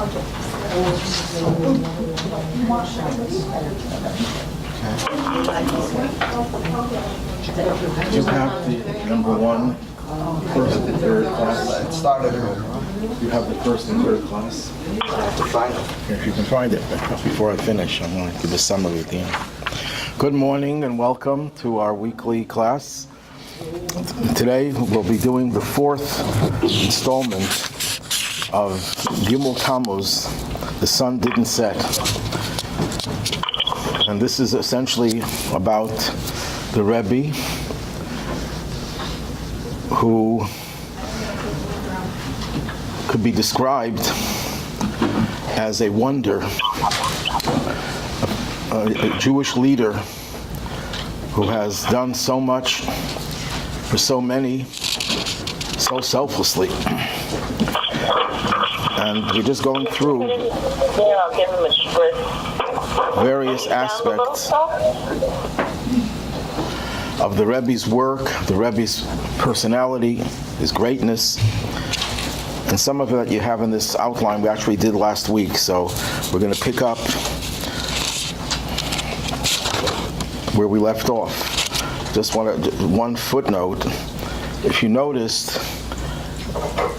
You have the number one, first and third class. It started earlier. You have the first and third class. If you can find it before I finish, I'm going to give a summary at the end. Good morning and welcome to our weekly class. Today we'll be doing the fourth installment of Gimel Tammuz, The Sun Didn't Set. And this is essentially about the Rebbe who could be described as a wonder, a Jewish leader who has done so much for so many, so selflessly. And we're just going through various aspects of the Rebbe's work, the Rebbe's personality, his greatness. And some of it you have in this outline we actually did last week, so we're going to pick up where we left off. Just one footnote. If you noticed,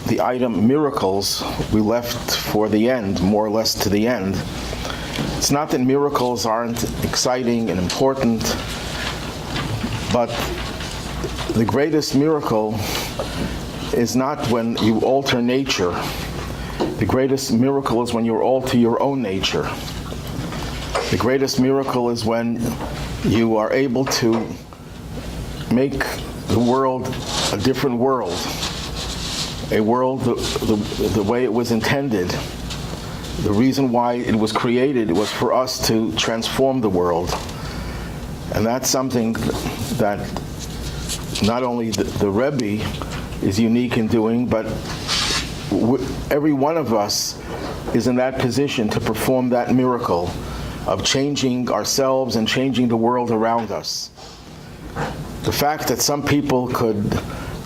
the item miracles we left for the end, more or less to the end. It's not that miracles aren't exciting and important, but the greatest miracle is not when you alter nature. The greatest miracle is when you alter your own nature. The greatest miracle is when you are able to make the world a different world, a world the way it was intended. The reason why it was created was for us to transform the world. And that's something that not only the Rebbe is unique in doing, but every one of us is in that position to perform that miracle of changing ourselves and changing the world around us. The fact that some people could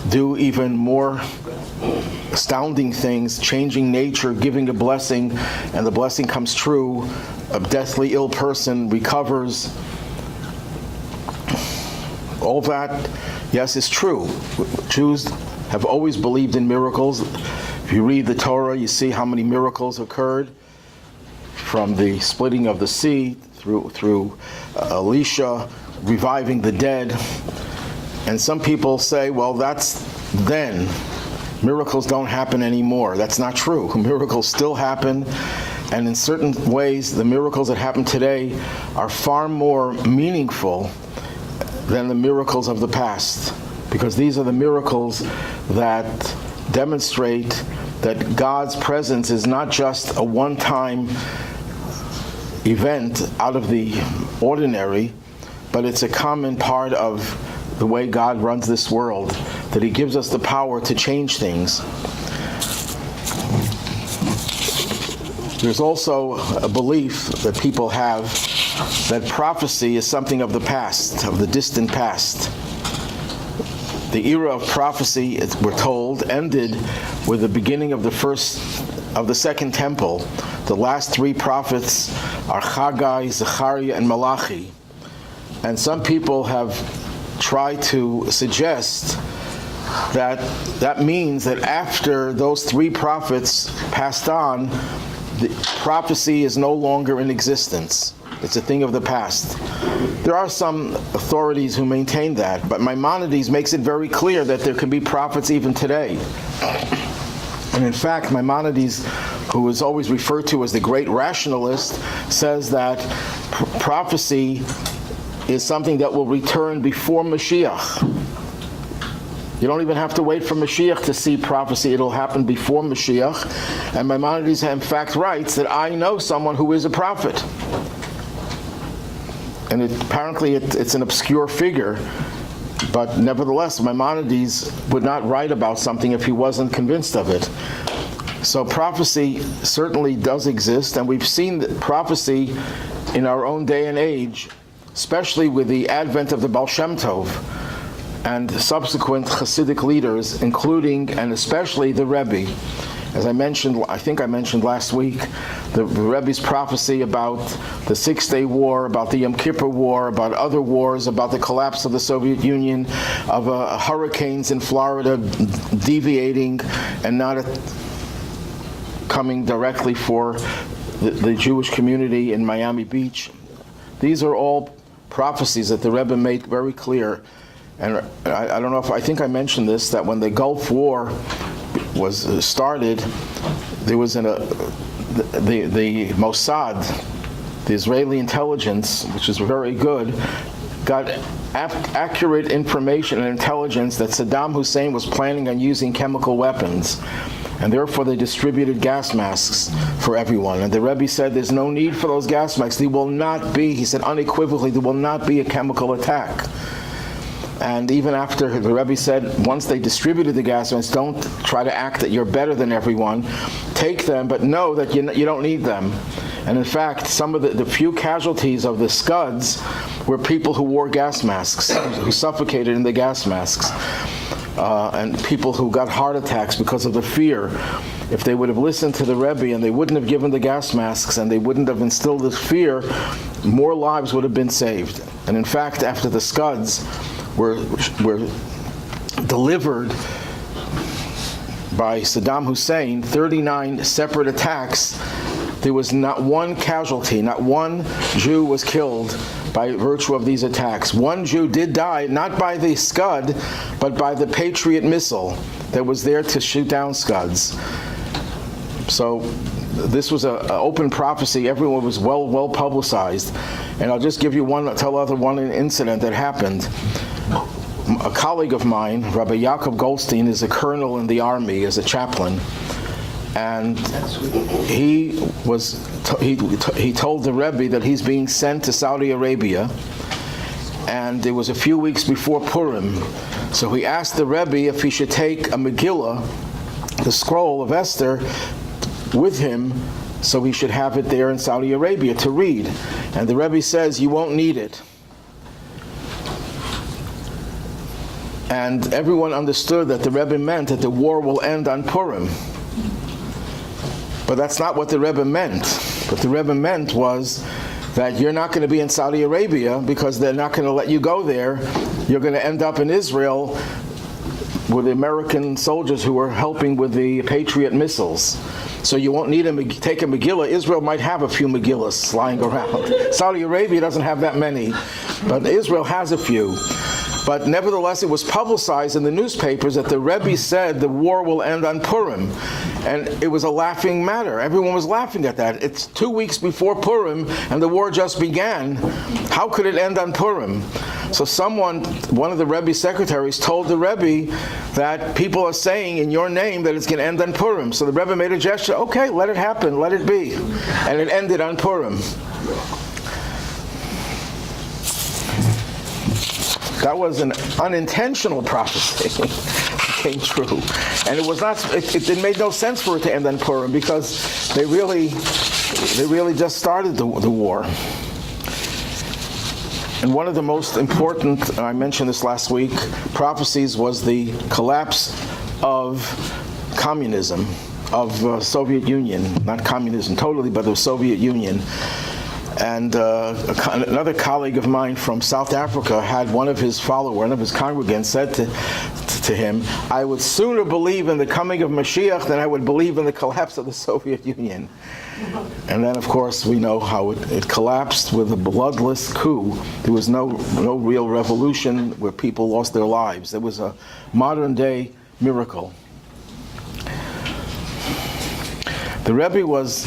do even more astounding things, changing nature, giving a blessing, and the blessing comes true, a deathly ill person recovers, all that, yes, is true. Jews have always believed in miracles. If you read the Torah, you see how many miracles occurred, from the splitting of the sea through Elisha reviving the dead. And some people say, well, that's then. Miracles don't happen anymore. That's not true. Miracles still happen, and in certain ways, the miracles that happen today are far more meaningful than the miracles of the past, because these are the miracles that demonstrate that God's presence is not just a one-time event out of the ordinary, but it's a common part of the way God runs this world, that He gives us the power to change things. There's also a belief that people have that prophecy is something of the past, of the distant past. The era of prophecy, we're told, ended with the beginning of the second temple. The last three prophets are Haggai, Zechariah, and Malachi. And some people have tried to suggest that that means that after those three prophets passed on, the prophecy is no longer in existence. It's a thing of the past. There are some authorities who maintain that, but Maimonides makes it very clear that there can be prophets even today. And in fact, Maimonides, who is always referred to as the great rationalist, says that prophecy is something that will return before Mashiach. You don't even have to wait for Mashiach to see prophecy. It'll happen before Mashiach. And Maimonides, in fact, writes that I know someone who is a prophet. And apparently it's an obscure figure, but nevertheless, Maimonides would not write about something if he wasn't convinced of it. So prophecy certainly does exist, and we've seen that prophecy in our own day and age, especially with the advent of the Baal Shem Tov and subsequent Hasidic leaders, including and especially the Rebbe. As I mentioned, I think I mentioned last week, the Rebbe's prophecy about the Six-Day War, about the Yom Kippur War, about other wars, about the collapse of the Soviet Union, of hurricanes in Florida deviating and not coming directly for the Jewish community in Miami Beach. These are all prophecies that the Rebbe made very clear. And I don't know if, I think I mentioned this, that when the Gulf War was started, there was the Mossad, the Israeli intelligence, which is very good, got accurate information and intelligence that Saddam Hussein was planning on using chemical weapons. And therefore they distributed gas masks for everyone. And the Rebbe said there's no need for those gas masks. There will not be, he said unequivocally, there will not be a chemical attack. And even after the Rebbe said, once they distributed the gas masks, don't try to act that you're better than everyone. Take them, but know that you don't need them. And in fact, some of the few casualties of the Scuds were people who wore gas masks, who suffocated in the gas masks. And people who got heart attacks because of the fear. If they would have listened to the Rebbe and they wouldn't have given the gas masks and they wouldn't have instilled this fear, more lives would have been saved. And in fact, after the Scuds were delivered by Saddam Hussein, 39 separate attacks, there was not one casualty, not one Jew was killed by virtue of these attacks. One Jew did die, not by the Scud, but by the Patriot missile that was there to shoot down Scuds. So this was an open prophecy. Everyone was well publicized. And I'll just give you one incident that happened. A colleague of mine, Rabbi Yaakov Goldstein, is a colonel in the army, as a chaplain. And he told the Rebbe that he's being sent to Saudi Arabia, and it was a few weeks before Purim. So he asked the Rebbe if he should take a Megillah, the scroll of Esther, with him, so he should have it there in Saudi Arabia to read. And the Rebbe says, you won't need it. And everyone understood that the Rebbe meant that the war will end on Purim. But that's not what the Rebbe meant. What the Rebbe meant was that you're not going to be in Saudi Arabia because they're not going to let you go there. You're going to end up in Israel with the American soldiers who are helping with the Patriot missiles. So you won't need to take a Megillah. Israel might have a few Megillahs lying around. Saudi Arabia doesn't have that many, but Israel has a few. But nevertheless, it was publicized in the newspapers that the Rebbe said the war will end on Purim. And it was a laughing matter. Everyone was laughing at that. It's 2 weeks before Purim, and the war just began. How could it end on Purim? So one of the Rebbe's secretaries, told the Rebbe that people are saying in your name that it's going to end on Purim. So the Rebbe made a gesture, okay, let it happen, let it be. And it ended on Purim. That was an unintentional prophecy. It came true. And it was not, it made no sense for it to end on Purim because they really just started the war. And one of the most important, and I mentioned this last week, prophecies was the collapse of communism, of Soviet Union. Not communism totally, but the Soviet Union. And another colleague of mine from South Africa had one of his congregants said to him, I would sooner believe in the coming of Mashiach than I would believe in the collapse of the Soviet Union. And then, of course, we know how it collapsed with a bloodless coup. There was no real revolution where people lost their lives. It was a modern-day miracle. The Rebbe was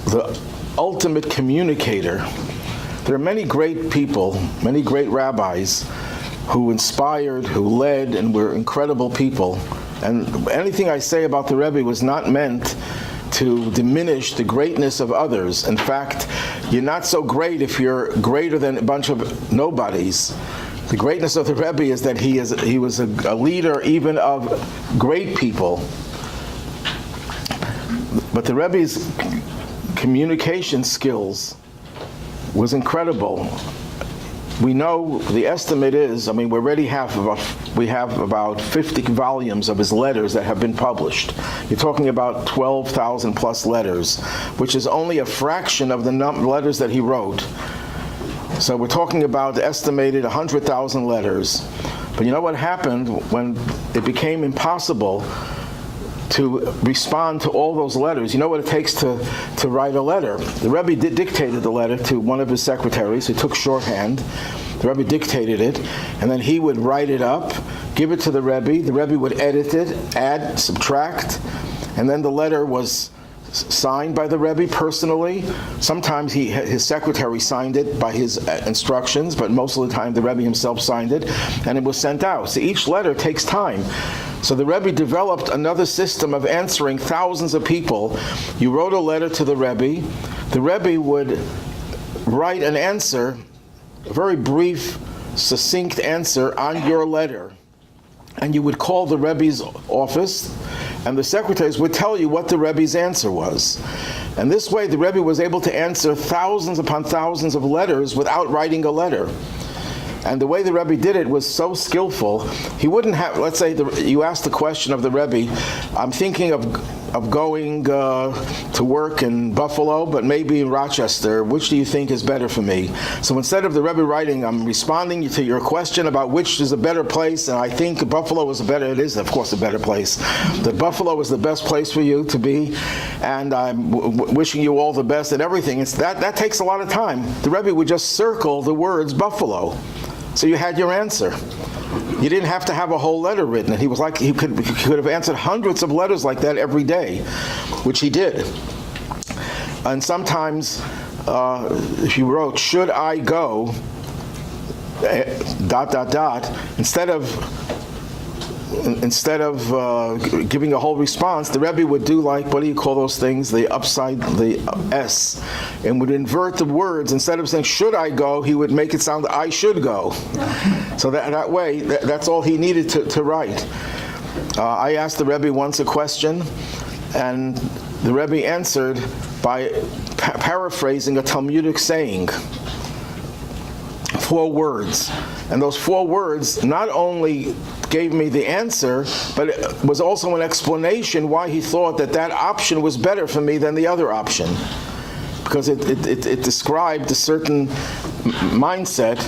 the ultimate communicator. There are many great people, many great rabbis who inspired, who led, and were incredible people. And anything I say about the Rebbe was not meant to diminish the greatness of others. In fact, you're not so great if you're greater than a bunch of nobodies. The greatness of the Rebbe is that he was a leader even of great people. But the Rebbe's communication skills was incredible. we know the estimate is, we already have about 50 volumes of his letters that have been published. You're talking about 12,000 plus letters, which is only a fraction of the letters that he wrote. So we're talking about estimated 100,000 letters. But you know what happened when it became impossible to respond to all those letters? You know what it takes to write a letter. The Rebbe dictated the letter to one of his secretaries who took shorthand. The Rebbe dictated it, and then he would write it up, give it to the Rebbe. The Rebbe would edit it, add, subtract, and then the letter was signed by the Rebbe personally. Sometimes his secretary signed it by his instructions, but most of the time the Rebbe himself signed it, and it was sent out. So each letter takes time. So the Rebbe developed another system of answering thousands of people. You wrote a letter to the Rebbe would write an answer, a very brief, succinct answer on your letter. And you would call the Rebbe's office, and the secretaries would tell you what the Rebbe's answer was. And this way the Rebbe was able to answer thousands upon thousands of letters without writing a letter. And the way the Rebbe did it was so skillful. He wouldn't have, let's say you asked the question of the Rebbe, I'm thinking of going to work in Buffalo, but maybe in Rochester. Which do you think is better for me? So instead of the Rebbe writing, I'm responding to your question about which is a better place, and I think Buffalo is it is of course a better place. That Buffalo is the best place for you to be, and I'm wishing you all the best and everything. That takes a lot of time. The Rebbe would just circle the words Buffalo. So you had your answer. You didn't have to have a whole letter written. And he could have answered hundreds of letters like that every day, which he did. And sometimes, if you wrote, should I go, ... Instead of giving a whole response, the Rebbe would do what do you call those things? The S, and would invert the words. Instead of saying, should I go, he would make it sound, I should go. So that way, that's all he needed to write. I asked the Rebbe once a question, and the Rebbe answered by paraphrasing a Talmudic saying. 4 words. And those 4 words not only gave me the answer, but it was also an explanation why he thought that option was better for me than the other option. Because it described a certain mindset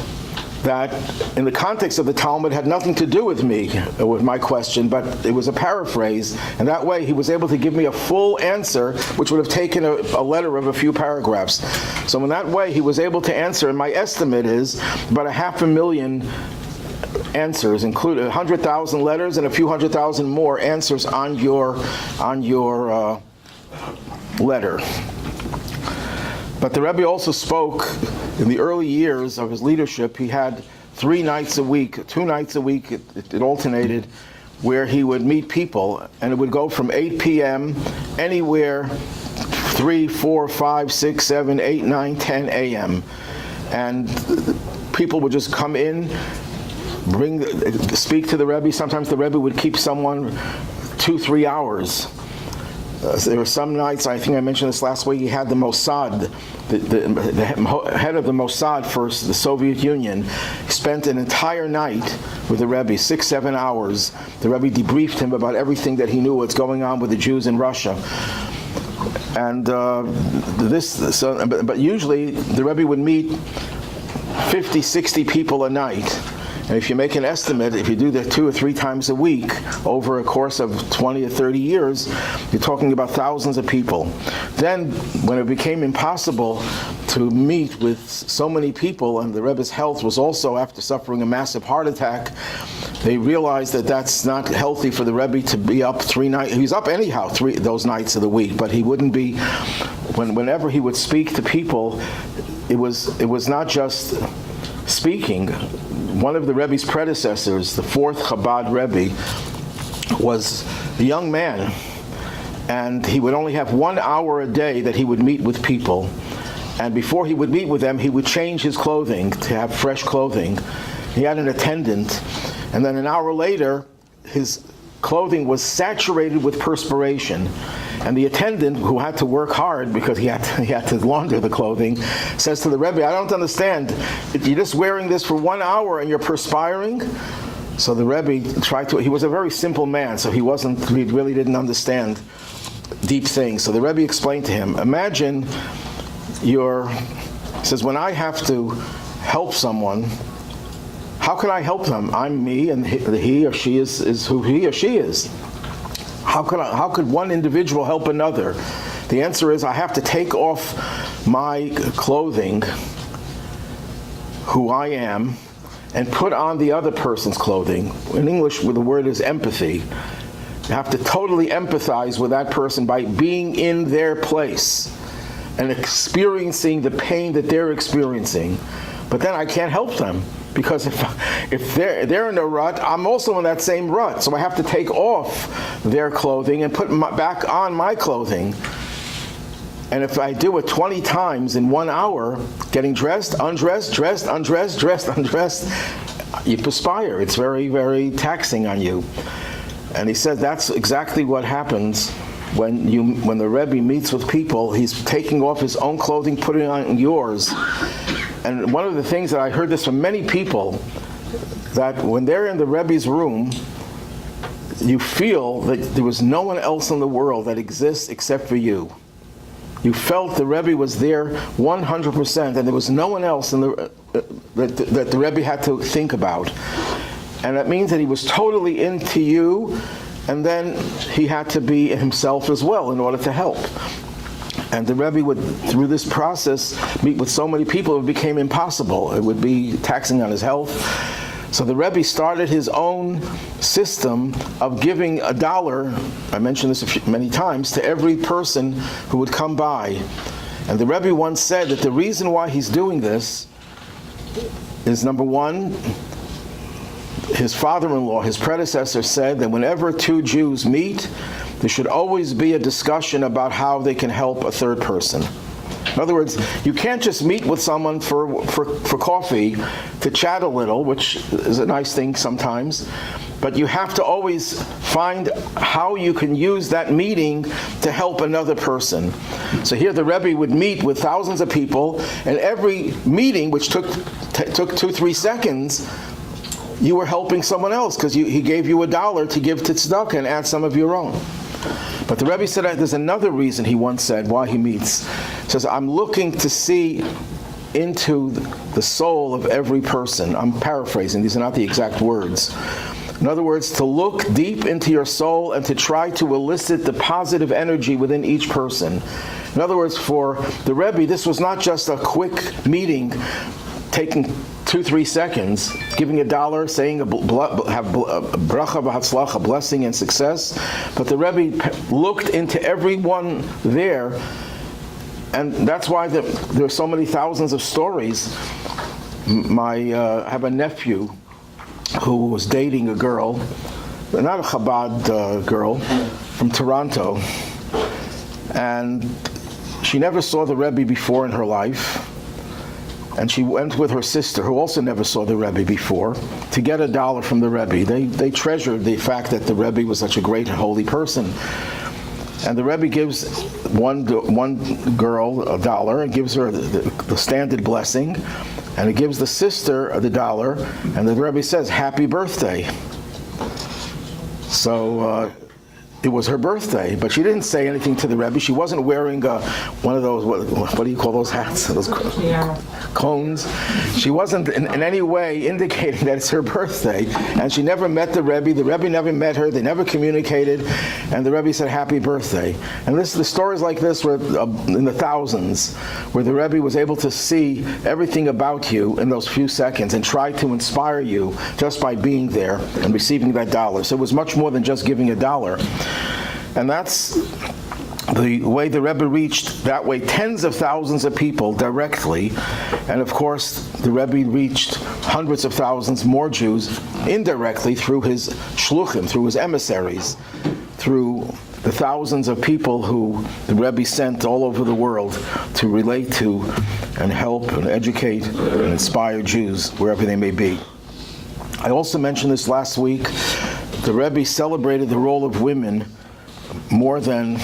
that in the context of the Talmud had nothing to do with me, with my question, but it was a paraphrase, and that way he was able to give me a full answer, which would have taken a letter of a few paragraphs. So in that way he was able to answer, and my estimate is about 500,000 answers, including 100,000 letters and a few 100,000 more answers on your letter. But the Rebbe also spoke in the early years of his leadership. He had 2 nights a week, it alternated, where he would meet people, and it would go from 8 p.m. anywhere 3, 4, 5, 6, 7, 8, 9, 10 a.m. And people would just come in, speak to the Rebbe. Sometimes the Rebbe would keep someone 2-3 hours. There were some nights, I think I mentioned this last week, he had the Mossad, the head of the Mossad for the Soviet Union, spent an entire night with the Rebbe, 6-7 hours. The Rebbe debriefed him about everything that he knew, what's going on with the Jews in Russia. And but usually the Rebbe would meet 50, 60 people a night. And if you make an estimate, if you do that 2 or 3 times a week over a course of 20 or 30 years, you're talking about thousands of people. Then, when it became impossible to meet with so many people, and the Rebbe's health was also, after suffering a massive heart attack, they realized that that's not healthy for the Rebbe to be up 3 nights. He's up anyhow those nights of the week, but he wouldn't be. Whenever he would speak to people, it was not just speaking. One of the Rebbe's predecessors, the 4th Chabad Rebbe, was a young man, and he would only have 1 hour a day that he would meet with people. And before he would meet with them, he would change his clothing to have fresh clothing. He had an attendant, and then an hour later, his clothing was saturated with perspiration. And the attendant, who had to work hard because he had to launder the clothing, says to the Rebbe, I don't understand. You're just wearing this for 1 hour and you're perspiring? So the Rebbe he was a very simple man, so he really didn't understand deep things. So the Rebbe explained to him, imagine he says, when I have to help someone, how can I help them? I'm me, and he or she is who he or she is. How could one individual help another? The answer is, I have to take off my clothing, who I am, and put on the other person's clothing. In English, the word is empathy. You have to totally empathize with that person by being in their place and experiencing the pain that they're experiencing. But then I can't help them, because if they're in a rut, I'm also in that same rut. So I have to take off their clothing and put back on my clothing. And if I do it 20 times in 1 hour, getting dressed, undressed, dressed, undressed, dressed, undressed, you perspire. It's very, very taxing on you. And he said that's exactly what happens when the Rebbe meets with people. He's taking off his own clothing, putting on yours. And one of the things that I heard this from many people, that when they're in the Rebbe's room, you feel that there was no one else in the world that exists except for you. You felt the Rebbe was there 100%, and there was no one else that the Rebbe had to think about. And that means that he was totally into you, and then he had to be himself as well in order to help. And the Rebbe would, through this process, meet with so many people, it became impossible. It would be taxing on his health. So the Rebbe started his own system of giving $1, I mentioned this many times, to every person who would come by. And the Rebbe once said that the reason why he's doing this is, number one, his father-in-law, his predecessor, said that whenever two Jews meet, there should always be a discussion about how they can help a third person. In other words, you can't just meet with someone for coffee to chat a little, which is a nice thing sometimes, but you have to always find how you can use that meeting to help another person. So here the Rebbe would meet with thousands of people, and every meeting, which took 2-3 seconds, you were helping someone else, because he gave you $1 to give to tzedakah and add some of your own. But the Rebbe said there's another reason, he once said, why he meets. He says, I'm looking to see into the soul of every person. I'm paraphrasing, these are not the exact words. In other words, to look deep into your soul and to try to elicit the positive energy within each person. In other words, for the Rebbe, this was not just a quick meeting taking 2-3 seconds, giving $1, saying have bracha v'hatzlacha, blessing and success. But the Rebbe looked into everyone there, and that's why there are so many thousands of stories. I have a nephew who was dating a girl, not a Chabad girl, from Toronto, and she never saw the Rebbe before in her life. And she went with her sister, who also never saw the Rebbe before, to get $1 from the Rebbe. They treasured the fact that the Rebbe was such a great and holy person. And the Rebbe gives one girl $1 and gives her the standard blessing, and it gives the sister the $1, and the Rebbe says, "Happy birthday." So it was her birthday, but she didn't say anything to the Rebbe. She wasn't wearing one of those, what do you call those hats? Those cones. She wasn't in any way indicating that it's her birthday. And she never met the Rebbe. The Rebbe never met her. They never communicated. And the Rebbe said, "Happy birthday." And the stories like this were in the thousands, where the Rebbe was able to see everything about you in those few seconds and try to inspire you just by being there and receiving that $1. So it was much more than just giving $1. And that's the way the Rebbe reached, that way, tens of thousands of people directly. And of course, the Rebbe reached hundreds of thousands more Jews indirectly through his shluchim, through his emissaries, through the thousands of people who the Rebbe sent all over the world to relate to and help and educate and inspire Jews wherever they may be. I also mentioned this last week. The Rebbe celebrated the role of women more than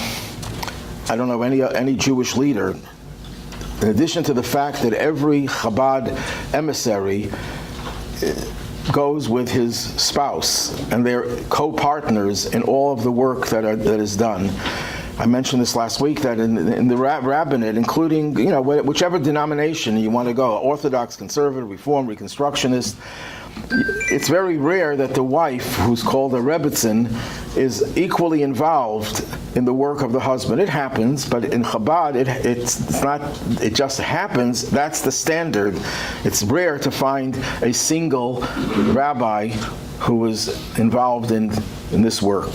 I don't know any Jewish leader, in addition to the fact that every Chabad emissary goes with his spouse, and they're co-partners in all of the work that is done. I mentioned this last week that in the rabbinate, including whichever denomination you want to go, Orthodox, Conservative, Reform, Reconstructionist, it's very rare that the wife, who's called a Rebbitzin, is equally involved in the work of the husband. It happens, but in Chabad, it's not. It just happens. That's the standard. It's rare to find a single rabbi who is involved in this work.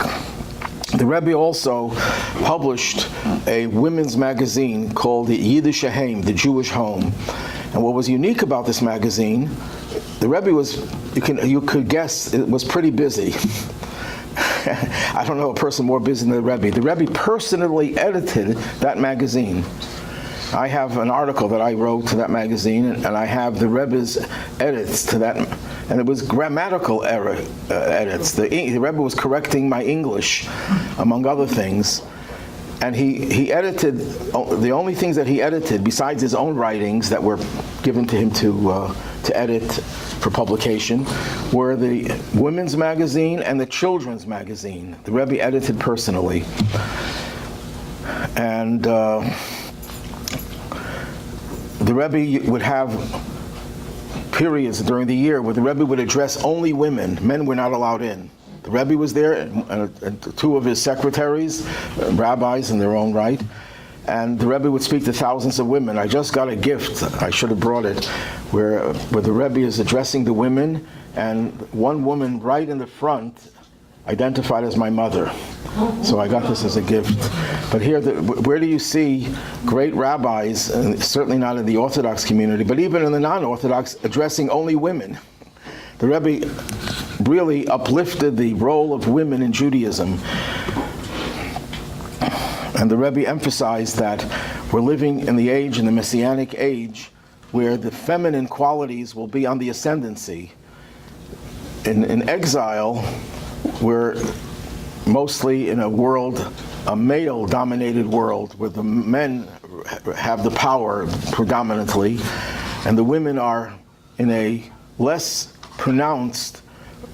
The Rebbe also published a women's magazine called the Yiddish Heim, the Jewish Home. And what was unique about this magazine, the Rebbe was, you could guess, it was pretty busy. I don't know a person more busy than the Rebbe. The Rebbe personally edited that magazine. I have an article that I wrote to that magazine, and I have the Rebbe's edits to that, and it was grammatical edits. The Rebbe was correcting my English, among other things, and he edited, the only things that he edited, besides his own writings that were given to him to edit for publication, were the women's magazine and the children's magazine. The Rebbe edited personally. And the Rebbe would have periods during the year where the Rebbe would address only women. Men were not allowed in. The Rebbe was there, and two of his secretaries, rabbis in their own right, and the Rebbe would speak to thousands of women. I just got a gift, I should have brought it, where the Rebbe is addressing the women, and one woman right in the front identified as my mother. So I got this as a gift. But here, where do you see great rabbis, and certainly not in the Orthodox community, but even in the non-Orthodox, addressing only women? The Rebbe really uplifted the role of women in Judaism. And the Rebbe emphasized that we're living in the age, in the Messianic age, where the feminine qualities will be on the ascendancy. In exile, we're mostly in a world, a male-dominated world, where the men have the power predominantly, and the women are in a less pronounced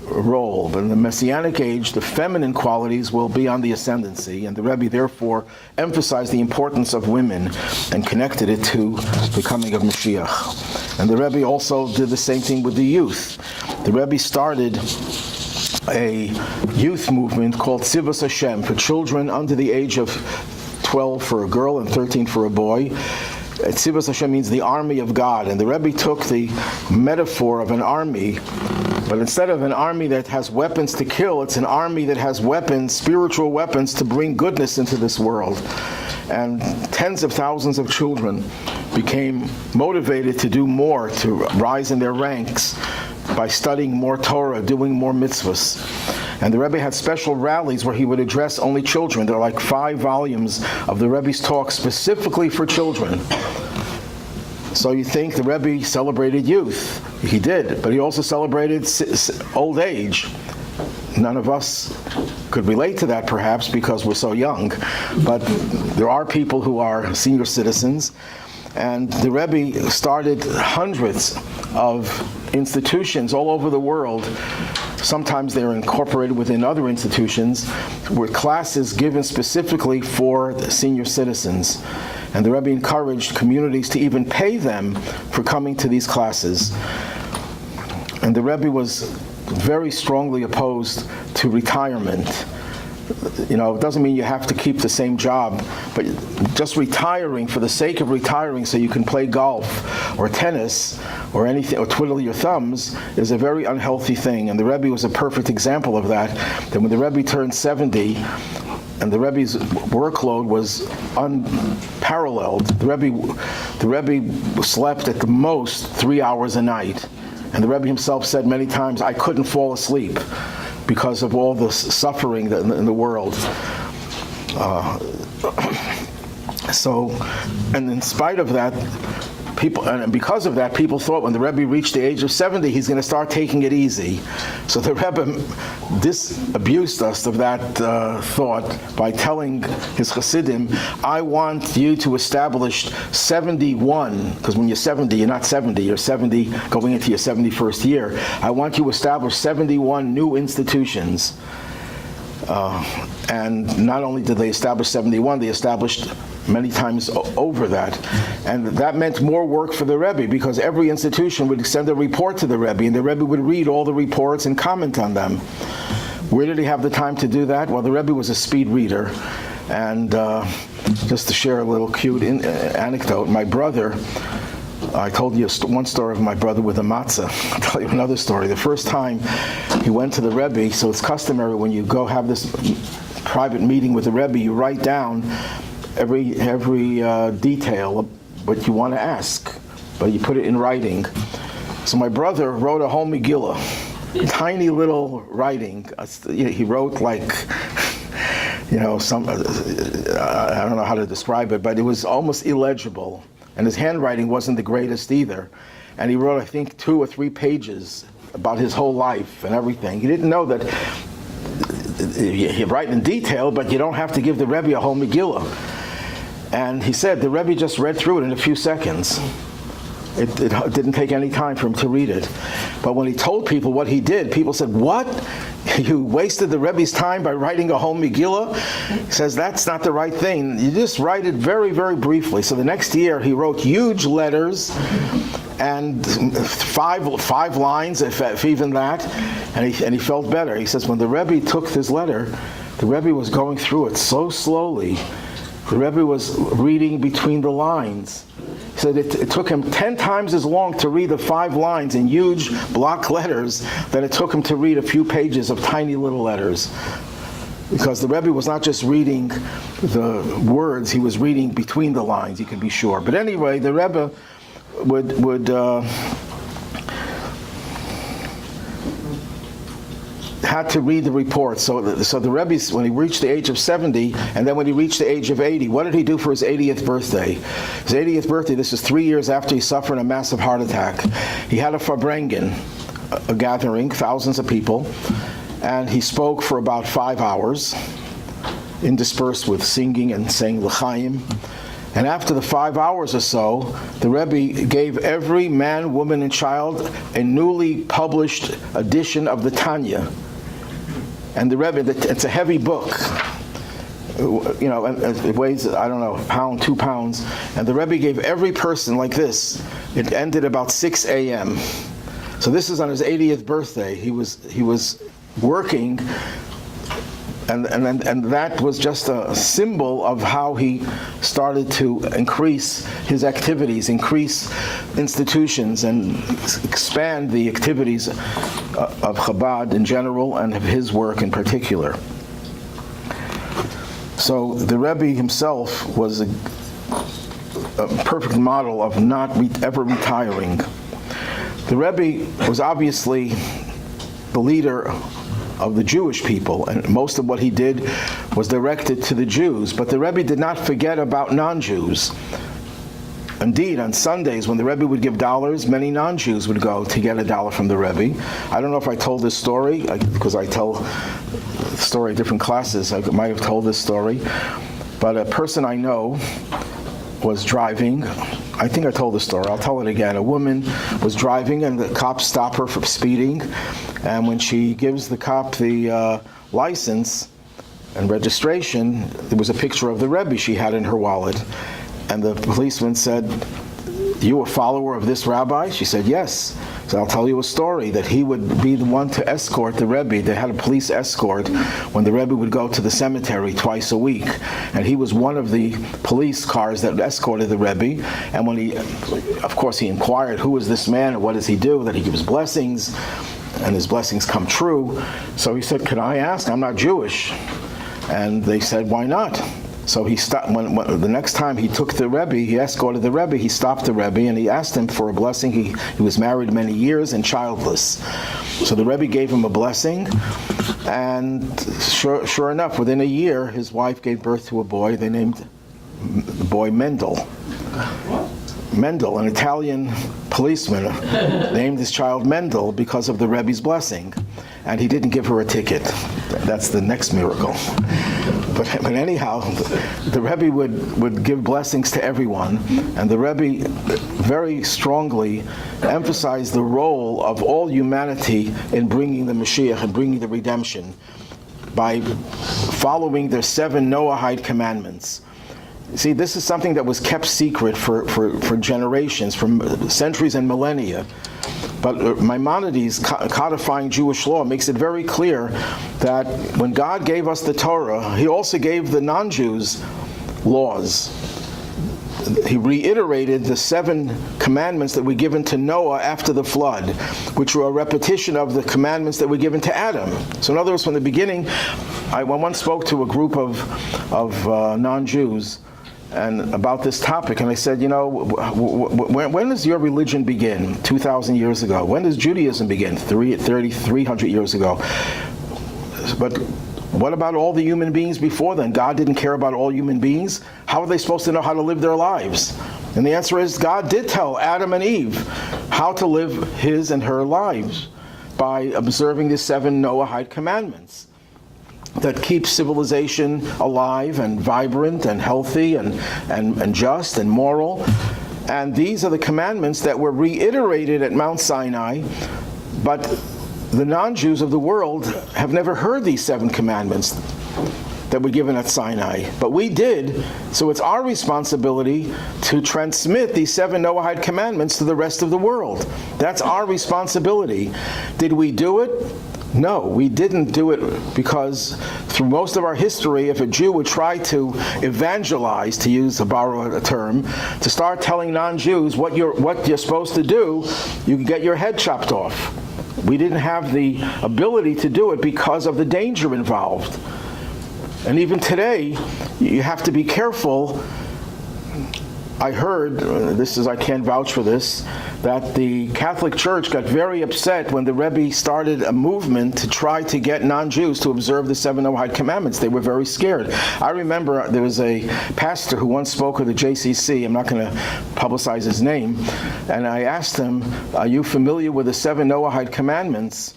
role. But in the Messianic age, the feminine qualities will be on the ascendancy, and the Rebbe therefore emphasized the importance of women and connected it to the coming of Mashiach. And the Rebbe also did the same thing with the youth. The Rebbe started a youth movement called Tzivos Hashem for children under the age of 12 for a girl and 13 for a boy. Tzivos Hashem means the army of God, and the Rebbe took the metaphor of an army, but instead of an army that has weapons to kill, it's an army that has weapons, spiritual weapons, to bring goodness into this world. And tens of thousands of children became motivated to do more, to rise in their ranks by studying more Torah, doing more mitzvahs. And the Rebbe had special rallies where he would address only children. There are like 5 volumes of the Rebbe's talk specifically for children. So you think the Rebbe celebrated youth. He did, but he also celebrated old age. None of us could relate to that perhaps because we're so young, but there are people who are senior citizens. And the Rebbe started hundreds of institutions all over the world. Sometimes they're incorporated within other institutions, where classes given specifically for the senior citizens. And the Rebbe encouraged communities to even pay them for coming to these classes. And the Rebbe was very strongly opposed to retirement. You know, it doesn't mean you have to keep the same job, but just retiring for the sake of retiring so you can play golf or tennis or anything, or twiddle your thumbs, is a very unhealthy thing. And the Rebbe was a perfect example of that. That when the Rebbe turned 70, and the Rebbe's workload was unparalleled, the Rebbe slept at the most 3 hours a night. And the Rebbe himself said many times, I couldn't fall asleep because of all the suffering in the world. So, and in spite of that, and because of that, people thought when the Rebbe reached the age of 70, he's going to start taking it easy. So the Rebbe disabused us of that thought by telling his Chassidim, I want you to establish 71, because when you're 70, you're not 70, you're 70 going into your 71st year. I want you to establish 71 new institutions. And not only did they establish 71, they established many times over that. And that meant more work for the Rebbe, because every institution would send a report to the Rebbe, and the Rebbe would read all the reports and comment on them. Where did he have the time to do that? Well, the Rebbe was a speed reader. And just to share a little cute anecdote, my brother, I told you one story of my brother with a matzah. I'll tell you another story. The first time he went to the Rebbe, so it's customary when you go have this private meeting with the Rebbe, you write down every detail of what you want to ask, but you put it in writing. So my brother wrote a whole Megillah, tiny little writing. He wrote like, some, I don't know how to describe it, but it was almost illegible. And his handwriting wasn't the greatest either. And he wrote, I think, 2 or 3 pages about his whole life and everything. He didn't know that you write in detail, but you don't have to give the Rebbe a whole Megillah. And he said the Rebbe just read through it in a few seconds. It didn't take any time for him to read it. But when he told people what he did, people said, what? You wasted the Rebbe's time by writing a whole Megillah? He says, that's not the right thing. You just write it very, very briefly. So the next year, he wrote huge letters, and five lines, if even that, and he felt better. He says, when the Rebbe took this letter, the Rebbe was going through it so slowly. The Rebbe was reading between the lines. He said it took him 10 times as long to read the 5 lines in huge block letters than it took him to read a few pages of tiny little letters. Because the Rebbe was not just reading the words, he was reading between the lines, you can be sure. But anyway, the Rebbe would had to read the report. So the Rebbe, when he reached the age of 70, and then when he reached the age of 80, what did he do for his 80th birthday? His 80th birthday, this is 3 years after he suffered a massive heart attack. He had a Farbrengen, a gathering, thousands of people, and he spoke for about 5 hours, interspersed with singing and saying L'chaim. And after the 5 hours or so, the Rebbe gave every man, woman, and child a newly published edition of the Tanya. And the Rebbe, it's a heavy book. It weighs, I don't know, a pound, 2 pounds. And the Rebbe gave every person like this. It ended about 6 a.m. So this is on his 80th birthday. He was working, and that was just a symbol of how he started to increase his activities, increase institutions, and expand the activities of Chabad in general and of his work in particular. So the Rebbe himself was a perfect model of not ever retiring. The Rebbe was obviously the leader of the Jewish people, and most of what he did was directed to the Jews. But the Rebbe did not forget about non-Jews. Indeed, on Sundays, when the Rebbe would give dollars, many non-Jews would go to get $1 from the Rebbe. I don't know if I told this story, because I tell the story at different classes. I might have told this story. But a person I know was driving. I think I told the story. I'll tell it again. A woman was driving, and the cops stop her for speeding. And when she gives the cop the license and registration, there was a picture of the Rebbe she had in her wallet. And the policeman said, "You a follower of this rabbi?" She said, "Yes." So I'll tell you a story that he would be the one to escort the Rebbe. They had a police escort when the Rebbe would go to the cemetery twice a week. And he was one of the police cars that escorted the Rebbe. And when he inquired, who is this man and what does he do? That he gives blessings, and his blessings come true. So he said, "Can I ask? I'm not Jewish." And they said, "Why not?" So he stopped. When the next time he took the Rebbe, he escorted the Rebbe. He stopped the Rebbe and he asked him for a blessing. He was married many years and childless. So the Rebbe gave him a blessing, and sure enough, within a year, his wife gave birth to a boy. They named the boy Mendel. Mendel, an Italian policeman, named his child Mendel because of the Rebbe's blessing, and he didn't give her a ticket. That's the next miracle. But anyhow, the Rebbe would give blessings to everyone, and the Rebbe very strongly emphasized the role of all humanity in bringing the Mashiach and bringing the redemption by following their 7 Noahide commandments. See, this is something that was kept secret for generations, for centuries and millennia. But Maimonides, codifying Jewish law, makes it very clear that when God gave us the Torah, he also gave the non-Jews laws. He reiterated the 7 commandments that were given to Noah after the flood, which were a repetition of the commandments that were given to Adam. So in other words, from the beginning, I once spoke to a group of non-Jews and about this topic, and I said, when does your religion begin? 2,000 years ago. When does Judaism begin? 300 years ago. But what about all the human beings before then? God didn't care about all human beings? How are they supposed to know how to live their lives? And the answer is, God did tell Adam and Eve how to live his and her lives by observing the 7 Noahide commandments that keep civilization alive and vibrant and healthy and just and moral. And these are the commandments that were reiterated at Mount Sinai, but the non-Jews of the world have never heard these 7 commandments that were given at Sinai. But we did, so it's our responsibility to transmit these 7 Noahide commandments to the rest of the world. That's our responsibility. Did we do it? No, we didn't do it, because through most of our history, if a Jew would try to evangelize, to use a borrowed term, to start telling non-Jews what you're supposed to do, you can get your head chopped off. We didn't have the ability to do it because of the danger involved. And even today, you have to be careful. I heard, I can't vouch for this, that the Catholic Church got very upset when the Rebbe started a movement to try to get non-Jews to observe the 7 Noahide commandments. They were very scared. I remember there was a pastor who once spoke at the JCC, I'm not going to publicize his name, and I asked him, are you familiar with the 7 Noahide commandments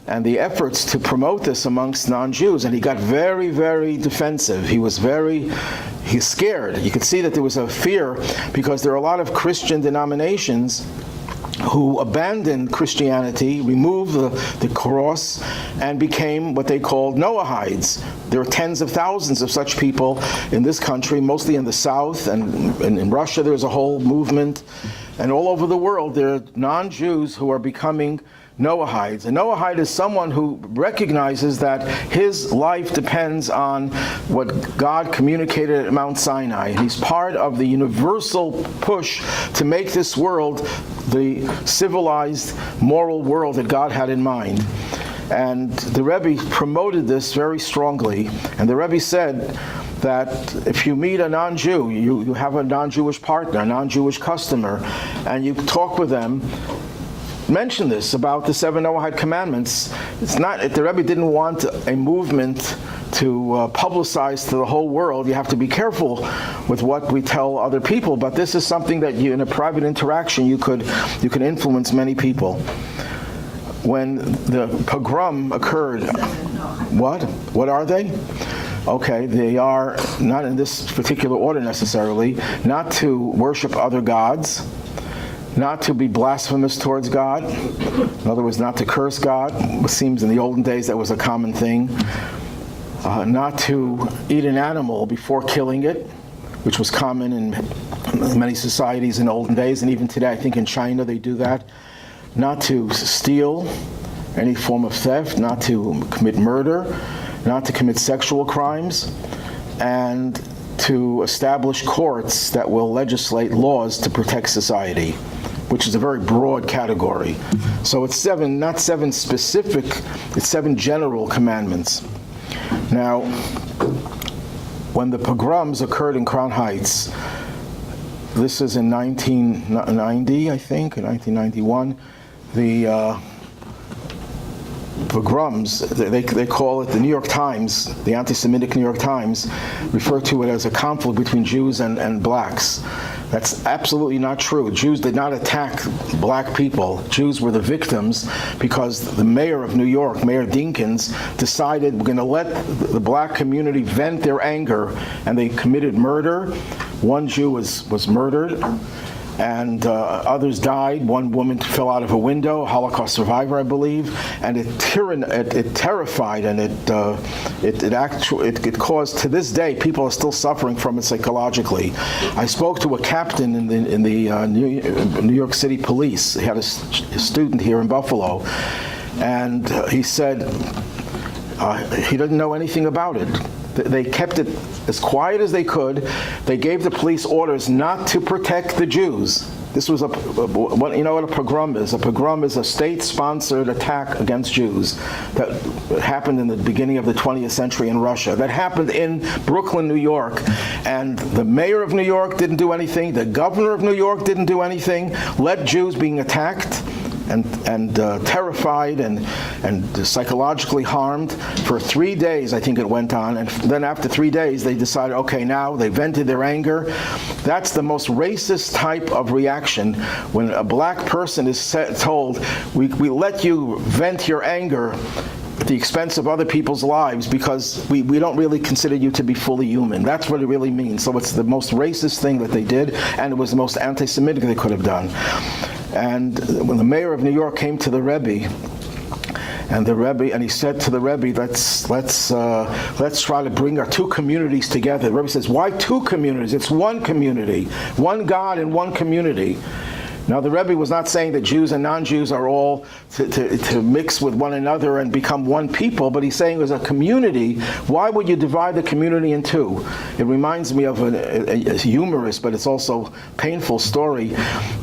and the efforts to promote this amongst non-Jews? And he got very, very defensive. He's scared. You could see that there was a fear, because there are a lot of Christian denominations who abandoned Christianity, removed the cross, and became what they called Noahides. There are tens of thousands of such people in this country, mostly in the South, and in Russia there's a whole movement. And all over the world there are non-Jews who are becoming Noahides. A Noahide is someone who recognizes that his life depends on what God communicated at Mount Sinai. And he's part of the universal push to make this world the civilized, moral world that God had in mind. And the Rebbe promoted this very strongly. And the Rebbe said that if you meet a non-Jew, you have a non-Jewish partner, a non-Jewish customer, and you talk with them, mention this about the 7 Noahide commandments. It's not, the Rebbe didn't want a movement to publicize to the whole world. You have to be careful with what we tell other people, but this is something that you, in a private interaction, you can influence many people. When the pogrom occurred, what are they? Okay, they are not in this particular order necessarily, not to worship other gods, not to be blasphemous towards God, in other words, not to curse God. It seems in the olden days that was a common thing. Not to eat an animal before killing it, which was common in many societies in olden days, and even today I think in China they do that. Not to steal, any form of theft, not to commit murder, not to commit sexual crimes, and to establish courts that will legislate laws to protect society, which is a very broad category. So it's 7, not 7 specific, it's 7 general commandments. Now, when the pogroms occurred in Crown Heights, this is in 1990, I think, in 1991, the pogroms, they call it, the New York Times, the anti-Semitic New York Times, refer to it as a conflict between Jews and blacks. That's absolutely not true. Jews did not attack black people. Jews were the victims because the mayor of New York, Mayor Dinkins, decided we're going to let the black community vent their anger, and they committed murder. One Jew was murdered, and others died. One woman fell out of a window, a Holocaust survivor, I believe, and it terrified, and it caused, to this day, people are still suffering from it psychologically. I spoke to a captain in the New York City Police. He had a student here in Buffalo, and he said he didn't know anything about it. They kept it as quiet as they could. They gave the police orders not to protect the Jews. This was you know what a pogrom is? A pogrom is a state-sponsored attack against Jews that happened in the beginning of the 20th century in Russia. That happened in Brooklyn, New York. And the mayor of New York didn't do anything. The governor of New York didn't do anything. Let Jews being attacked and terrified and psychologically harmed for 3 days, I think it went on. And then after 3 days, they decided, okay, now they vented their anger. That's the most racist type of reaction when a black person is told, we let you vent your anger at the expense of other people's lives because we don't really consider you to be fully human. That's what it really means. So it's the most racist thing that they did, and it was the most anti-Semitic they could have done. And when the mayor of New York came to the Rebbe, and he said to the Rebbe, let's try to bring our two communities together. The Rebbe says, why two communities? It's one community, one God and one community. Now, the Rebbe was not saying that Jews and non-Jews are all to mix with one another and become one people, but he's saying as a community, why would you divide the community in two? It reminds me of a humorous, but it's also painful story.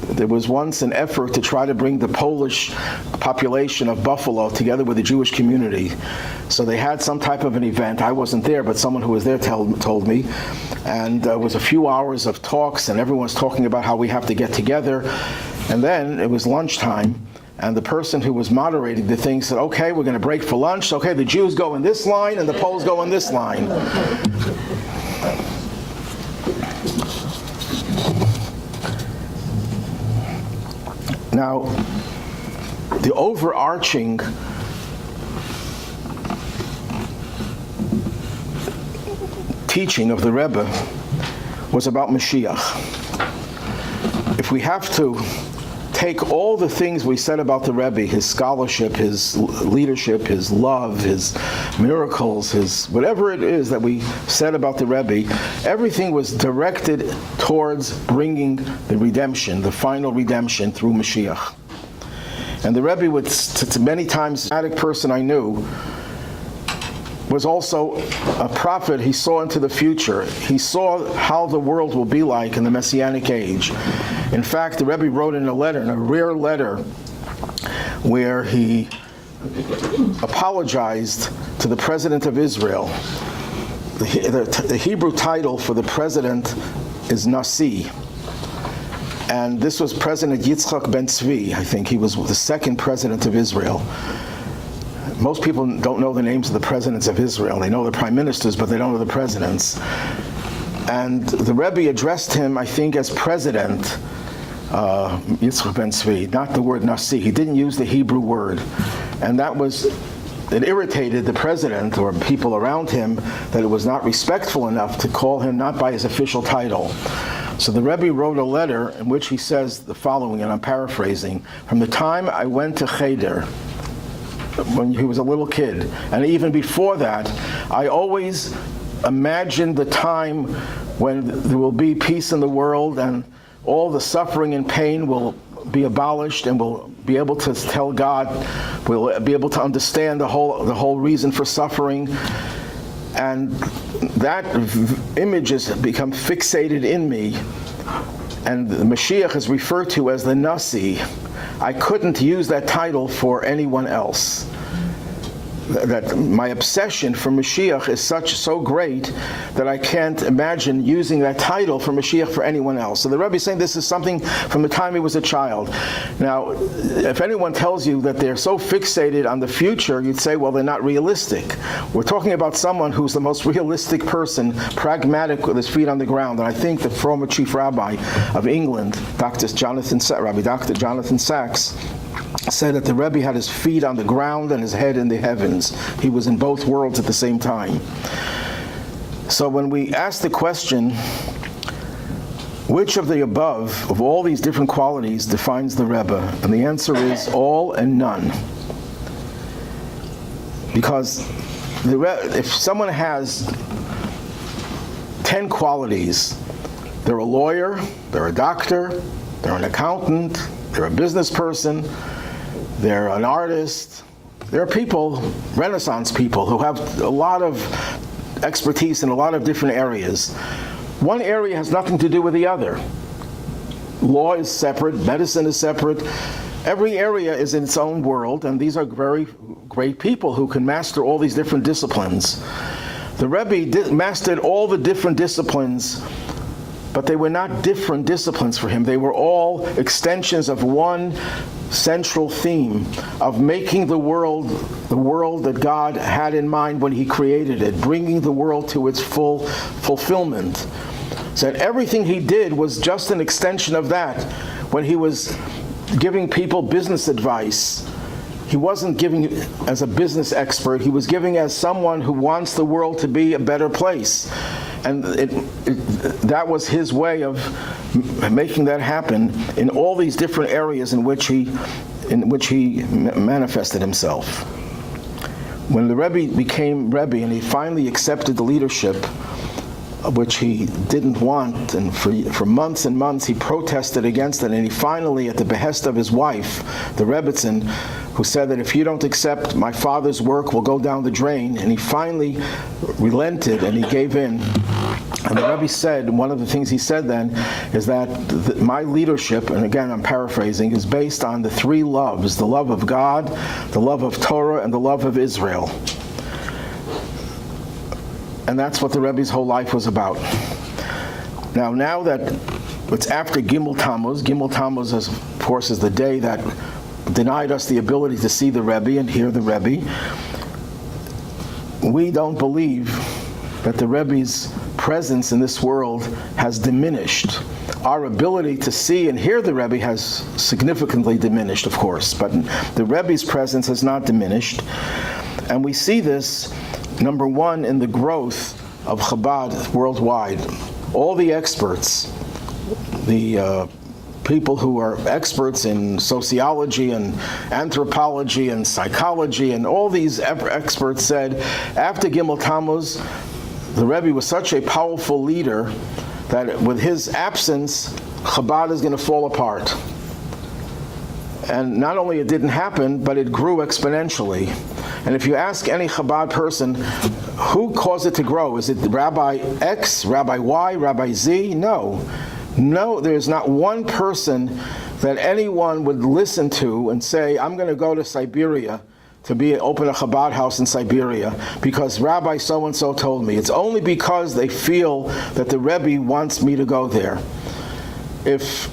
There was once an effort to try to bring the Polish population of Buffalo together with the Jewish community. So they had some type of an event. I wasn't there, but someone who was there told me. And it was a few hours of talks, and everyone was talking about how we have to get together. And then it was lunchtime, and the person who was moderating the thing said, okay, we're going to break for lunch. Okay, the Jews go in this line, and the Poles go in this line. Now, the overarching teaching of the Rebbe was about Mashiach. If we have to take all the things we said about the Rebbe, his scholarship, his leadership, his love, his miracles, his whatever it is that we said about the Rebbe, everything was directed towards bringing the redemption, the final redemption through Mashiach. And the Rebbe would, to many times, a person I knew, was also a prophet. He saw into the future. He saw how the world will be like in the Messianic age. In fact, the Rebbe wrote in a rare letter, where he apologized to the President of Israel. The Hebrew title for the president is Nasi. And this was President Yitzchak Ben Tzvi. I think he was the second president of Israel. Most people don't know the names of the presidents of Israel. They know the prime ministers, but they don't know the presidents. And the Rebbe addressed him, I think, as President Yitzchak Ben Tzvi, not the word Nasi. He didn't use the Hebrew word. And it irritated the president or people around him that it was not respectful enough to call him not by his official title. So the Rebbe wrote a letter in which he says the following, and I'm paraphrasing: from the time I went to Cheder, when he was a little kid, and even before that, I always imagined the time when there will be peace in the world and all the suffering and pain will be abolished, and we'll be able to tell God, we'll be able to understand the whole reason for suffering. And that image has become fixated in me, and the Mashiach is referred to as the Nasi. I couldn't use that title for anyone else. that my obsession for Mashiach is so great that I can't imagine using that title for Mashiach for anyone else. So the Rebbe is saying this is something from the time he was a child. Now, if anyone tells you that they're so fixated on the future, you'd say, well, they're not realistic. We're talking about someone who's the most realistic person, pragmatic with his feet on the ground. And I think the former chief rabbi of England, Dr. Jonathan Sachs, said that the Rebbe had his feet on the ground and his head in the heavens. He was in both worlds at the same time. So when we ask the question, which of the above, of all these different qualities, defines the Rebbe? And the answer is all and none. Because if someone has 10 qualities, they're a lawyer, they're a doctor, they're an accountant, they're a business person, they're an artist. There are people, Renaissance people, who have a lot of expertise in a lot of different areas. One area has nothing to do with the other. Law is separate, medicine is separate. Every area is in its own world, and these are very great people who can master all these different disciplines. The Rebbe mastered all the different disciplines, but they were not different disciplines for him. They were all extensions of one central theme of making the world that God had in mind when he created it, bringing the world to its full fulfillment. So that everything he did was just an extension of that. When he was giving people business advice, he wasn't giving as a business expert, he was giving as someone who wants the world to be a better place. And that was his way of making that happen in all these different areas in which he manifested himself. When the Rebbe became Rebbe and he finally accepted the leadership, which he didn't want, and for months and months he protested against it, and he finally, at the behest of his wife, the Rebbitzin, who said that if you don't accept my father's work, we'll go down the drain, and he finally relented and he gave in. And the Rebbe said, one of the things he said then is that my leadership, and again I'm paraphrasing, is based on the three loves: the love of God, the love of Torah, and the love of Israel. And that's what the Rebbe's whole life was about. Now that it's after Gimel Tammuz, Gimel Tammuz, of course, is the day that denied us the ability to see the Rebbe and hear the Rebbe. We don't believe that the Rebbe's presence in this world has diminished. Our ability to see and hear the Rebbe has significantly diminished, of course, but the Rebbe's presence has not diminished. And we see this, number one, in the growth of Chabad worldwide. All the experts, the people who are experts in sociology and anthropology and psychology, and all these experts said, after Gimel Tammuz, the Rebbe was such a powerful leader that with his absence, Chabad is going to fall apart. And not only it didn't happen, but it grew exponentially. And if you ask any Chabad person, who caused it to grow? Is it Rabbi X, Rabbi Y, Rabbi Z? No, there's not one person that anyone would listen to and say, I'm going to go to Siberia to open a Chabad house in Siberia because Rabbi so-and-so told me. It's only because they feel that the Rebbe wants me to go there. If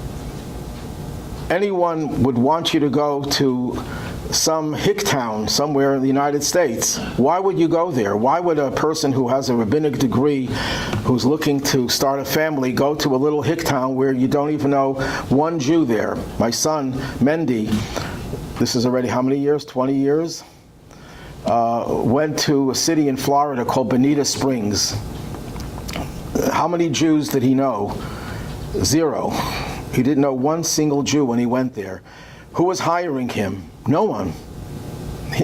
anyone would want you to go to some hick town somewhere in the United States, why would you go there? Why would a person who has a rabbinic degree, who's looking to start a family, go to a little hick town where you don't even know one Jew there? My son, Mendy, this is already how many years? 20 years? Went to a city in Florida called Bonita Springs. How many Jews did he know? 0. He didn't know one single Jew when he went there. Who was hiring him? No one.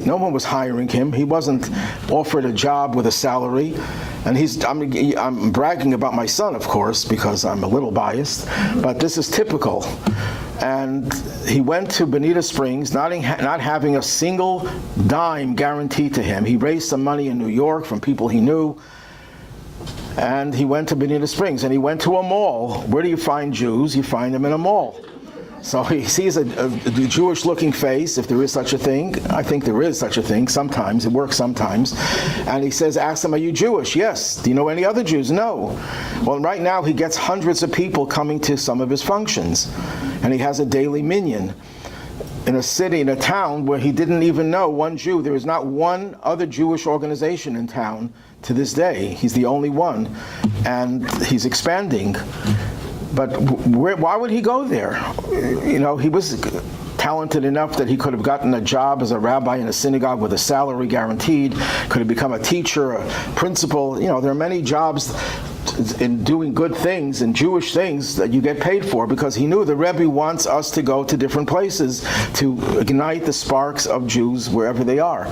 No one was hiring him. He wasn't offered a job with a salary. And I'm bragging about my son, of course, because I'm a little biased, but this is typical. And he went to Bonita Springs, not having a single dime guaranteed to him. He raised some money in New York from people he knew, and he went to Bonita Springs, and he went to a mall. Where do you find Jews? You find them in a mall. So he sees a Jewish-looking face, if there is such a thing. I think there is such a thing sometimes. It works sometimes. And he says, ask him, are you Jewish? Yes. Do you know any other Jews? No. Well, right now he gets hundreds of people coming to some of his functions. And he has a daily minyan. In a city, in a town where he didn't even know one Jew. There is not one other Jewish organization in town to this day. He's the only one. And he's expanding. But why would he go there? You know, he was talented enough that he could have gotten a job as a rabbi in a synagogue with a salary guaranteed, could have become a teacher, a principal. You know, there are many jobs in doing good things and Jewish things that you get paid for, because he knew the Rebbe wants us to go to different places to ignite the sparks of Jews wherever they are.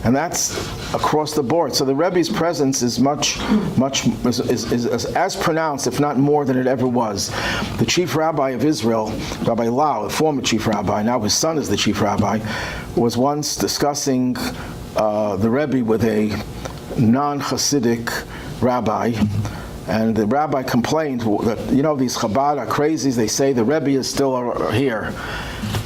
And that's across the board. So the Rebbe's presence is is as pronounced, if not more, than it ever was. The chief rabbi of Israel, Rabbi Lau, the former chief rabbi, now his son is the chief rabbi, was once discussing the Rebbe with a non-Hasidic rabbi, and the rabbi complained that, you know, these Chabad are crazies. They say the Rebbe is still here.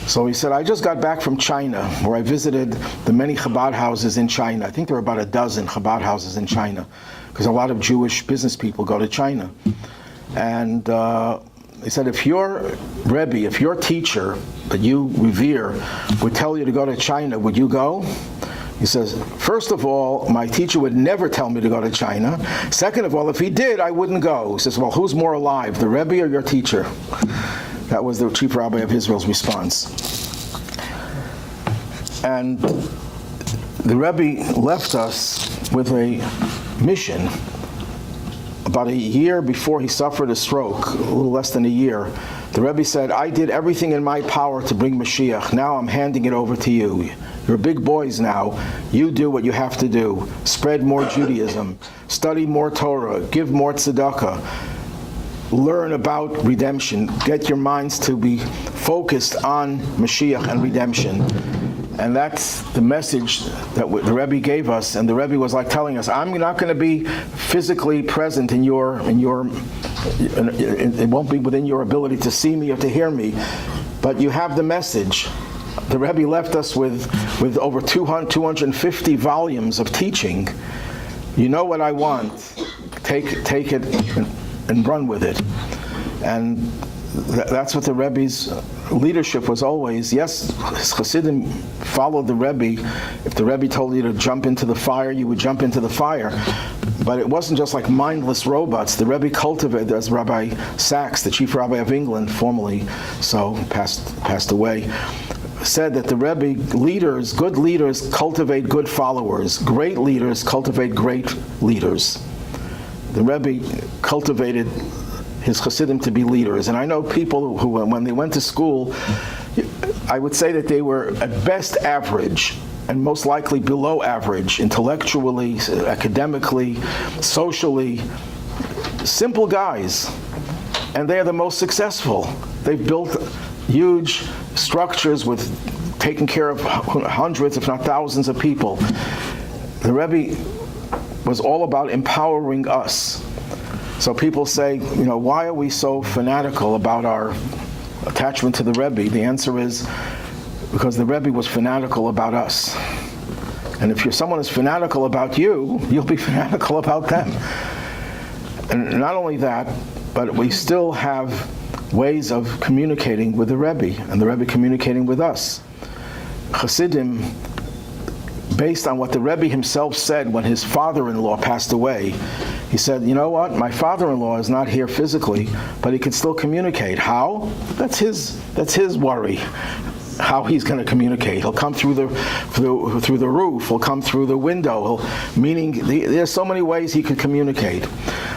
So he said, I just got back from China, where I visited the many Chabad houses in China. I think there are about a dozen Chabad houses in China, because a lot of Jewish business people go to China. And he said, if your Rebbe, if your teacher that you revere would tell you to go to China, would you go? He says, first of all, my teacher would never tell me to go to China. Second of all, if he did, I wouldn't go. He says, well, who's more alive, the Rebbe or your teacher? That was the chief rabbi of Israel's response. And the Rebbe left us with a mission. About a year before he suffered a stroke, a little less than a year, the Rebbe said, I did everything in my power to bring Mashiach. Now I'm handing it over to you. You're big boys now. You do what you have to do. Spread more Judaism. Study more Torah. Give more tzedakah. Learn about redemption. Get your minds to be focused on Mashiach and redemption. And that's the message that the Rebbe gave us. And the Rebbe was like telling us, I'm not going to be physically present it won't be within your ability to see me or to hear me, but you have the message. The Rebbe left us with over 250 volumes of teaching. You know what I want. Take it and run with it. And that's what the Rebbe's leadership was always. Yes, Hasidim followed the Rebbe. If the Rebbe told you to jump into the fire, you would jump into the fire. But it wasn't just like mindless robots. The Rebbe cultivated, as Rabbi Sachs, the chief rabbi of England, formerly passed away, said that the Rebbe leaders, good leaders, cultivate good followers. Great leaders cultivate great leaders. The Rebbe cultivated his Hasidim to be leaders. And I know people who, when they went to school, I would say that they were at best average, and most likely below average, intellectually, academically, socially. Simple guys. And they are the most successful. They've built huge structures with taking care of hundreds, if not thousands of people. The Rebbe was all about empowering us. So people say, you know, why are we so fanatical about our attachment to the Rebbe? The answer is because the Rebbe was fanatical about us. And if someone is fanatical about you, you'll be fanatical about them. And not only that, but we still have ways of communicating with the Rebbe, and the Rebbe communicating with us. Hasidim, based on what the Rebbe himself said when his father-in-law passed away, he said, you know what, my father-in-law is not here physically, but he can still communicate. How? That's his worry, how he's going to communicate. He'll come through the roof, he'll come through the window, meaning there's so many ways he could communicate.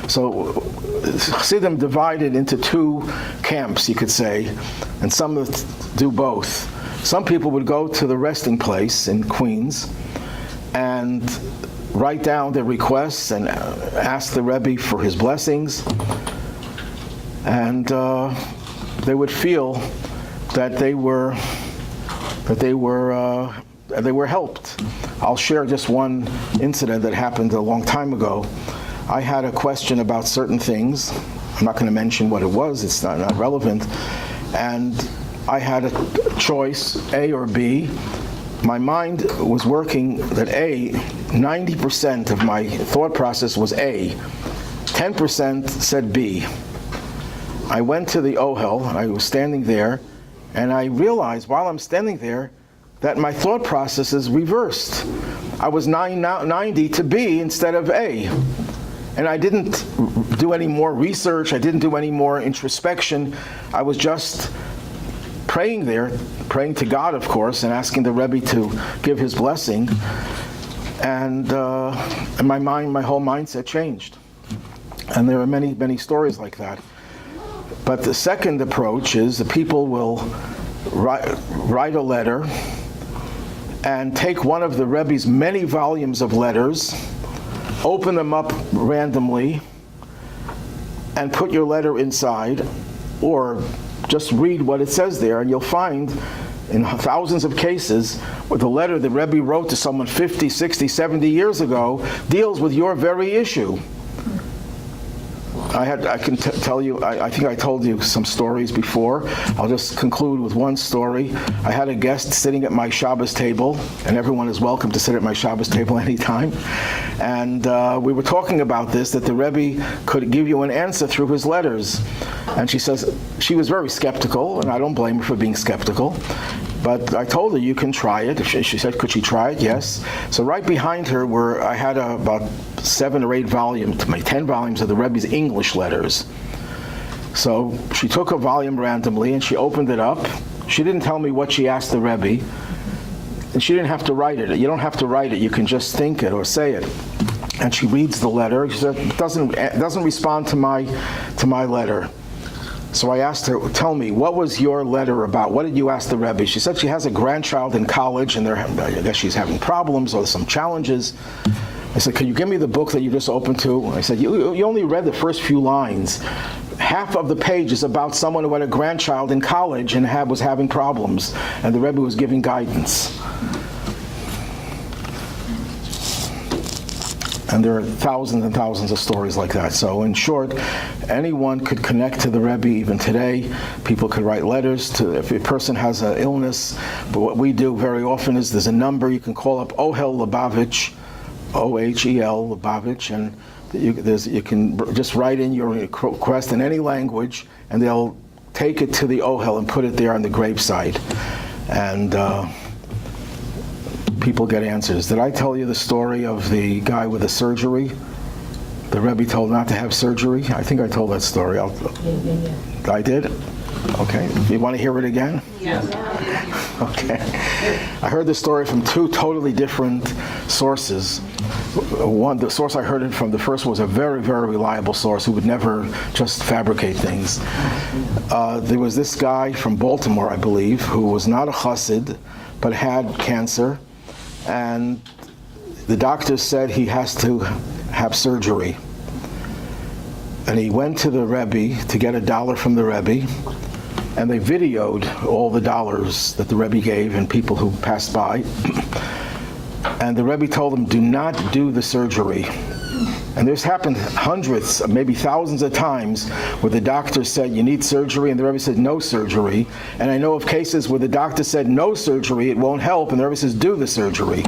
So Chassidim divided into two camps, you could say, and some do both. Some people would go to the resting place in Queens and write down their requests and ask the Rebbe for his blessings, and they would feel that they were helped. I'll share just one incident that happened a long time ago. I had a question about certain things. I'm not going to mention what it was, it's not relevant. And I had a choice, A or B. My mind was working that A, 90% of my thought process was A. 10% said B. I went to the Ohel, I was standing there, and I realized while I'm standing there that my thought process is reversed. I was 90 to B instead of A. And I didn't do any more research, I didn't do any more introspection. I was just praying there, praying to God, of course, and asking the Rebbe to give his blessing. And my whole mindset changed. And there are many, many stories like that. But the second approach is that people will write a letter and take one of the Rebbe's many volumes of letters, open them up randomly, and put your letter inside, or just read what it says there, and you'll find in thousands of cases where the letter the Rebbe wrote to someone 50, 60, 70 years ago deals with your very issue. I can tell you, I think I told you some stories before. I'll just conclude with one story. I had a guest sitting at my Shabbos table, and everyone is welcome to sit at my Shabbos table anytime. And we were talking about this, that the Rebbe could give you an answer through his letters. And she says, she was very skeptical, and I don't blame her for being skeptical. But I told her, you can try it. She said, could she try it? Yes. So right behind her were, I had about 7 or 8 volumes, 10 volumes of the Rebbe's English letters. So she took a volume randomly and she opened it up. She didn't tell me what she asked the Rebbe. And she didn't have to write it. You don't have to write it. You can just think it or say it. And she reads the letter. She said, it doesn't respond to my letter. So I asked her, tell me, what was your letter about? What did you ask the Rebbe? She said she has a grandchild in college, and I guess she's having problems or some challenges. I said, can you give me the book that you just opened to? I said, you only read the first few lines. Half of the page is about someone who had a grandchild in college and was having problems, and the Rebbe was giving guidance. And there are thousands and thousands of stories like that. So in short, anyone could connect to the Rebbe even today. People could write letters to, if a person has an illness. But what we do very often is there's a number you can call up, Ohel Lubavitch, O-H-E-L, Lubavitch, and you can just write in your request in any language, and they'll take it to the Ohel and put it there on the gravesite. And people get answers. Did I tell you the story of the guy with the surgery? The Rebbe told not to have surgery? I think I told that story. I did? Okay. You want to hear it again? Yes. Okay. I heard the story from 2 totally different sources. The source I heard it from, the first was a very, very reliable source who would never just fabricate things. There was this guy from Baltimore, I believe, who was not a chassid, but had cancer. And the doctor said he has to have surgery. And he went to the Rebbe to get $1 from the Rebbe, and they videoed all the dollars that the Rebbe gave and people who passed by. And the Rebbe told him, do not do the surgery. And this happened hundreds, maybe thousands of times where the doctor said, you need surgery, and the Rebbe said, no surgery. And I know of cases where the doctor said, no surgery, it won't help, and the Rebbe says, do the surgery.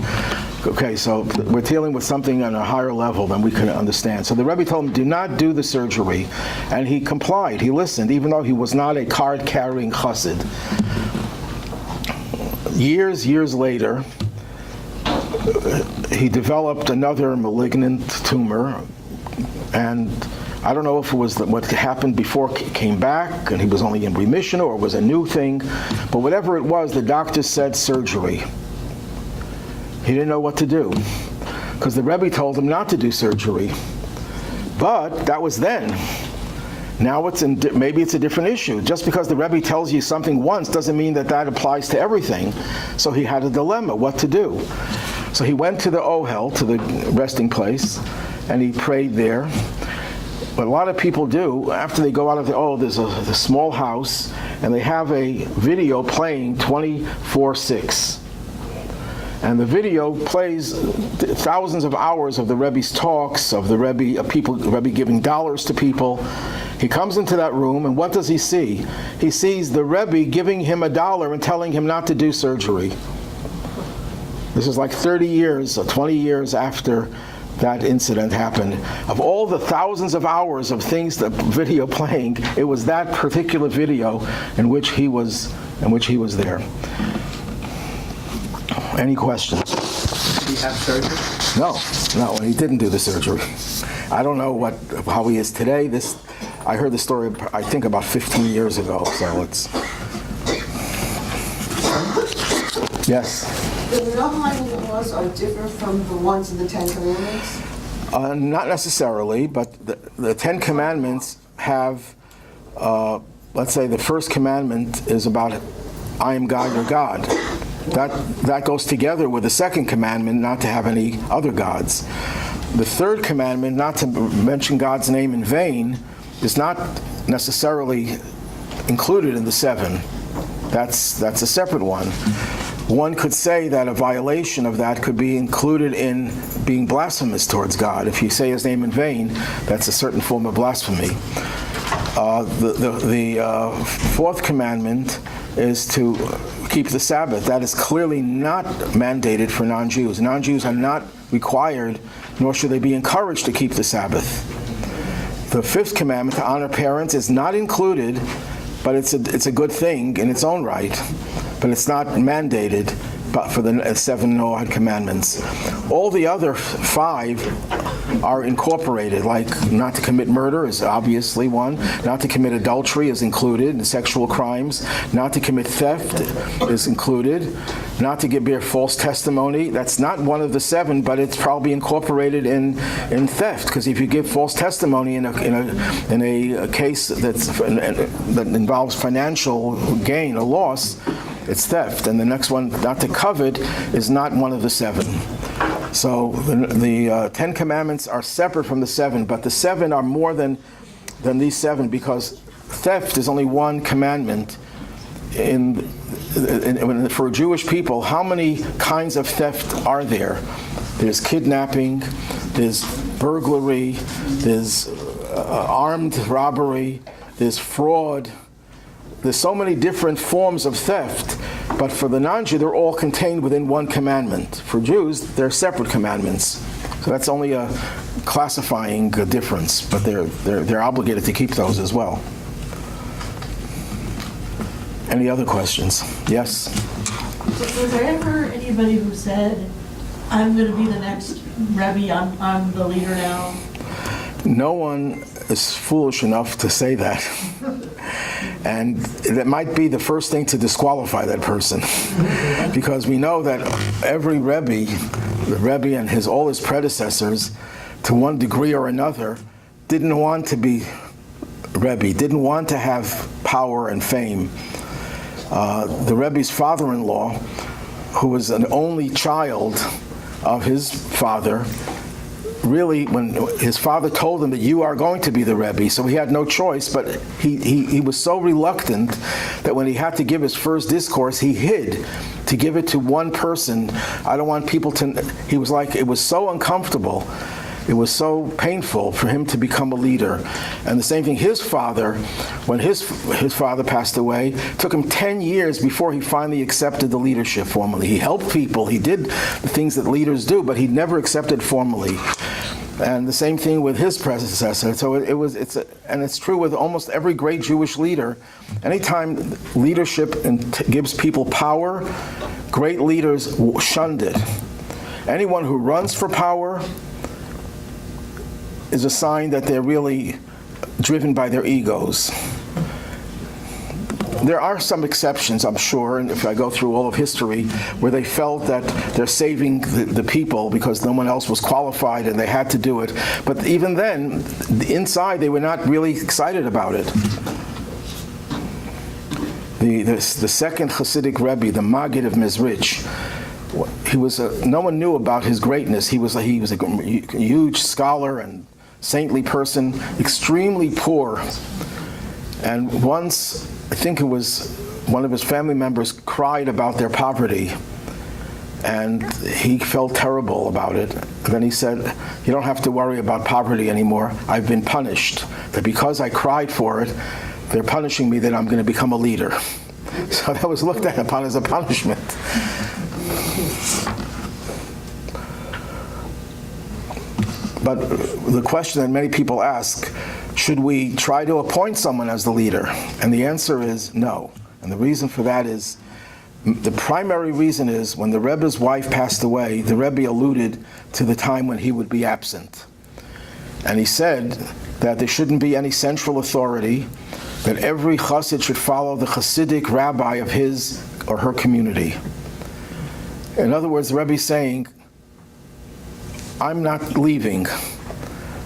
Okay, so we're dealing with something on a higher level than we can understand. So the Rebbe told him, do not do the surgery. And he complied, he listened, even though he was not a card-carrying chassid. Years later, he developed another malignant tumor, and I don't know if it was what happened before came back and he was only in remission, or it was a new thing, but whatever it was, the doctor said surgery. He didn't know what to do because the Rebbe told him not to do surgery. But that was then. Now maybe it's a different issue. Just because the Rebbe tells you something once doesn't mean that applies to everything. So he had a dilemma, what to do. So he went to the Ohel, to the resting place, and he prayed there. What a lot of people do, after they go out of there's a small house, and they have a video playing 24/6. And the video plays thousands of hours of the Rebbe's talks, of the Rebbe, Rebbe giving dollars to people. He comes into that room, and what does he see? He sees the Rebbe giving him $1 and telling him not to do surgery. This is like 30 years or 20 years after that incident happened. Of all the thousands of hours of things, the video playing, it was that particular video in which he was there. Any questions? Did he have surgery? No, he didn't do the surgery. I don't know how he is today. I heard the story, I think, about 15 years ago, so it's... Yes? The Noahide laws are different from the ones in the Ten Commandments? Not necessarily, but the Ten Commandments have, let's say the first commandment is about, I am God, your God. That goes together with the second commandment, not to have any other gods. The third commandment, not to mention God's name in vain, is not necessarily included in the seven. That's a separate one. One could say that a violation of that could be included in being blasphemous towards God. If you say his name in vain, that's a certain form of blasphemy. The fourth commandment is to keep the Sabbath. That is clearly not mandated for non-Jews. Non-Jews are not required, nor should they be encouraged to keep the Sabbath. The fifth commandment, to honor parents, is not included, but it's a good thing in its own right. But it's not mandated for the seven Noahide commandments. All the other five are incorporated, like not to commit murder is obviously one, not to commit adultery is included in sexual crimes, not to commit theft is included, not to bear false testimony. That's not one of the seven, but it's probably incorporated in theft, because if you give false testimony in a case that involves financial gain or loss, it's theft. And the next one, not to covet, is not one of the seven. So the Ten Commandments are separate from the seven, but the seven are more than these seven, because theft is only one commandment. For Jewish people, how many kinds of theft are there? There's kidnapping, there's burglary, there's armed robbery, there's fraud. There's so many different forms of theft, but for the non-Jew, they're all contained within one commandment. For Jews, they're separate commandments. So that's only a classifying difference, but they're obligated to keep those as well. Any other questions? Yes? Was there ever anybody who said, I'm going to be the next Rebbe, I'm the leader now? No one is foolish enough to say that. And that might be the first thing to disqualify that person. Because we know that every Rebbe, the Rebbe and all his predecessors, to one degree or another, didn't want to be Rebbe, didn't want to have power and fame. The Rebbe's father-in-law, who was an only child of his father, really, when his father told him that you are going to be the Rebbe, so he had no choice, but he was so reluctant that when he had to give his first discourse, he hid to give it to one person. I don't want people to, he was like, it was so uncomfortable, it was so painful for him to become a leader. And the same thing, his father, when his father passed away, took him 10 years before he finally accepted the leadership formally. He helped people, he did the things that leaders do, but he never accepted formally. And the same thing with his predecessor. So and it's true with almost every great Jewish leader. Anytime leadership gives people power, great leaders shunned it. Anyone who runs for power is a sign that they're really driven by their egos. There are some exceptions, I'm sure, and if I go through all of history, where they felt that they're saving the people because no one else was qualified and they had to do it. But even then, inside, they were not really excited about it. The second Hasidic Rebbe, the Maggid of Mezrich, he was no one knew about his greatness. He was a huge scholar and saintly person, extremely poor. And once, I think it was one of his family members cried about their poverty. And he felt terrible about it. Then he said, you don't have to worry about poverty anymore. I've been punished. That because I cried for it, they're punishing me that I'm going to become a leader. So that was looked at upon as a punishment. But the question that many people ask, should we try to appoint someone as the leader? And the answer is no. And the reason for that is, the primary reason is when the Rebbe's wife passed away, the Rebbe alluded to the time when he would be absent. And he said that there shouldn't be any central authority, that every chassid should follow the Hasidic rabbi of his or her community. In other words, the Rebbe is saying, I'm not leaving.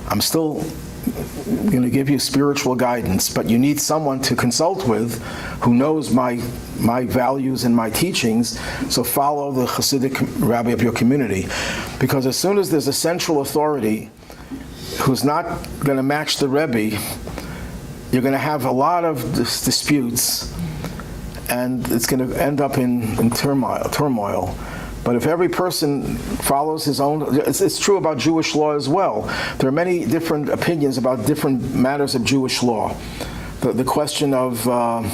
I'm still going to give you spiritual guidance, but you need someone to consult with who knows my values and my teachings, so follow the Hasidic rabbi of your community. Because as soon as there's a central authority who's not going to match the Rebbe, you're going to have a lot of disputes, and it's going to end up in turmoil. But if every person follows his own, it's true about Jewish law as well. There are many different opinions about different matters of Jewish law. The question of a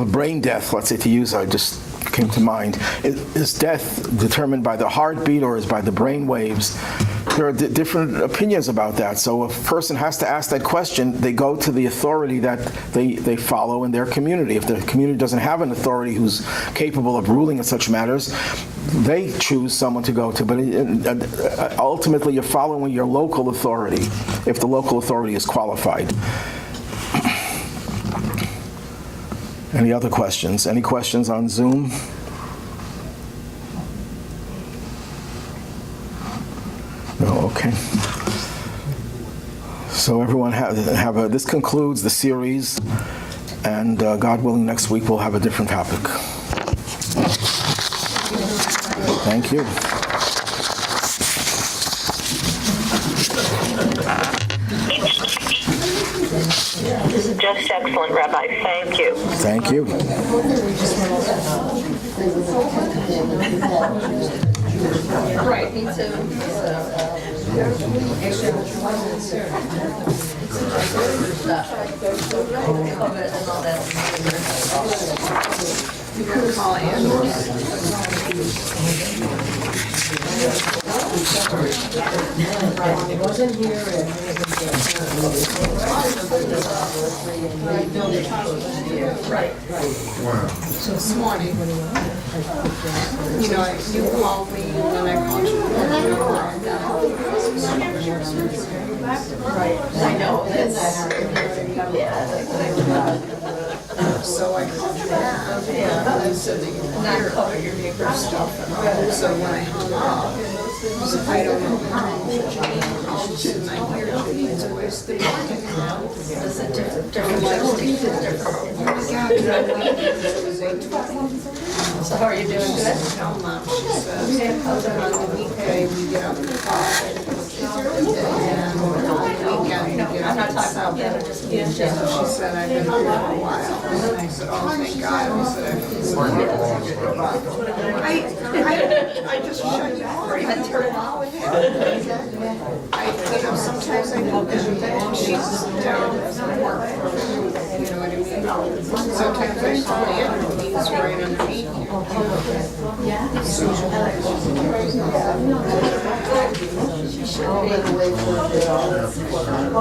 brain death, let's say, to use, I just came to mind. Is death determined by the heartbeat or is by the brain waves? There are different opinions about that. So if a person has to ask that question, they go to the authority that they follow in their community. If the community doesn't have an authority who's capable of ruling in such matters, they choose someone to go to. But ultimately, you're following your local authority, if the local authority is qualified. Any other questions? Any questions on Zoom? No, okay. So everyone this concludes the series, and God willing, next week we'll have a different topic. Thank you. Just excellent, Rabbi. Thank you. Thank you. Right, me too. You could call So this morning, you called me and I called you. Right. I know. So I called you back and you said that you wanted to cover your neighbor's stuff. So when I hung up, I don't know how and I hear it's always the It's a different jurisdiction. Oh my God, it was 8:20. So how are you doing? Good? Tell Mom, she says, on the weekday we get up at 5. And on the weekend we get I'm up not at talking about 7. that, just She said, I've been here for a while. And I said, oh, thank God. I said, I just shut you off. I turn it off. Sometimes I do that. She's down from work. You know what I mean? Sometimes I call in and he's right underneath you. So,